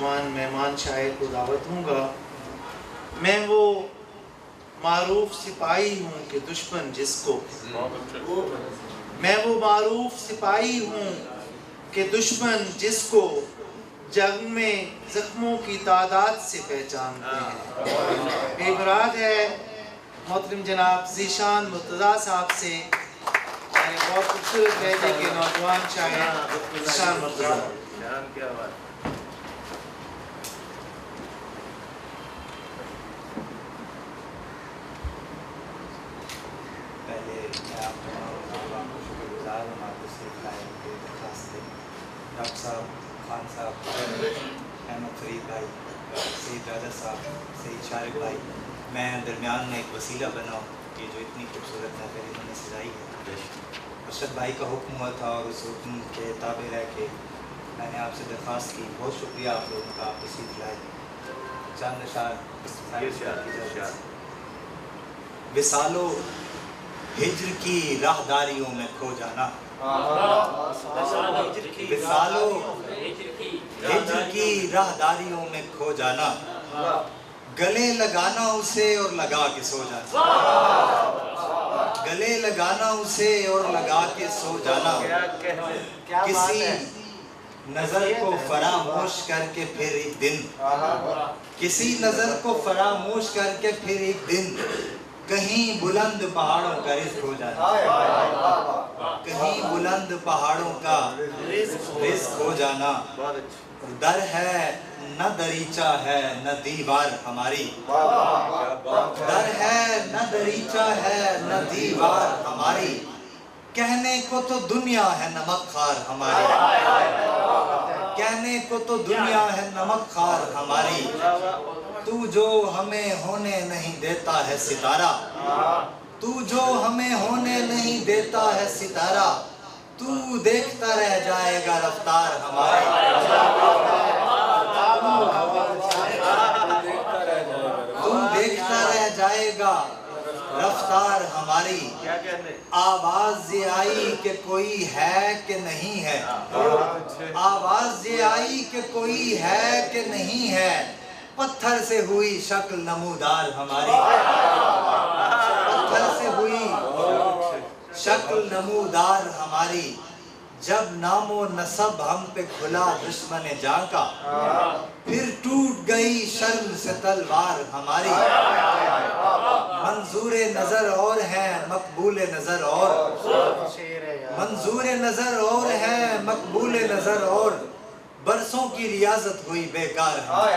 नौजवान मेहमान शायर को दावत दूंगा। मैं वो मारूफ सिपाही हूँ कि दुश्मन जिसको, मैं वो मारूफ सिपाही हूँ कि दुश्मन जिसको जंग में जख्मों की तादाद से पहचानते हैं। बेमुराद है मोहतरम जनाब ज़ीशान मुर्तज़ा साहब से बहुत खूबसूरत लहजे के नौजवान शायर ज़ीशान मुर्तज़ा। पहले मैं आप तमाम को शुक्रगुजार हूँ आपको सिर्फ लाए दरखास्त डॉक्टर साहब, खान साहब, अहमद फरीद भाई, सईद राजा साहब, सईद शारिक भाई, मैं दरमियान में एक वसीला बनाऊँ कि जो इतनी खूबसूरत महफिल इन्होंने सजाई है। अरशद भाई का हुक्म हुआ था और उस हुक्म के ताबे रह के मैंने आपसे दरख्वास्त की। बहुत शुक्रिया आप लोगों का, आप तशरीफ लाए। चंद अशार विसालो हिज्र की राहदारियों में खो जाना, विसालो हिज्र की राहदारियों में खो जाना, गले लगाना उसे और लगा के सो जाना, गले लगाना उसे और लगा के सो जाना, किसी नजर को फरामोश करके फिर एक दिन, किसी नजर को फरामोश करके फिर एक दिन कहीं बुलंद पहाड़ों का रिज़्क़ हो जाना, कहीं बुलंद पहाड़ों का रिज़्क़ हो जाना। दर है न दरीचा है न दीवार हमारी, दर है न दरीचा है न दीवार हमारी, कहने को तो दुनिया है नमक खार हमारी, कहने को तो दुनिया है नमक खार हमारी। तू जो हमें होने नहीं देता है सितारा, तू जो हमें होने नहीं देता है सितारा, तू देखता रह जाएगा रफ्तार हमारी, तू देखता रह जाएगा रफ्तार हमारी। आवाज ये आई कि कोई है कि नहीं है, आवाज ये आई कि कोई है कि नहीं है, पत्थर से हुई शक्ल नमूदार हमारी, पत्थर से हुई शक्ल नमूदार हमारी। जब नामो नसब हम पे खुला दुश्मन जां का, फिर टूट गई शर्म से तलवार हमारी। मंजूरे नजर और है मकबूले नजर और, मंजूरे नजर और है मकबूले नजर और, बरसों की रियाजत हुई बेकार हमारी,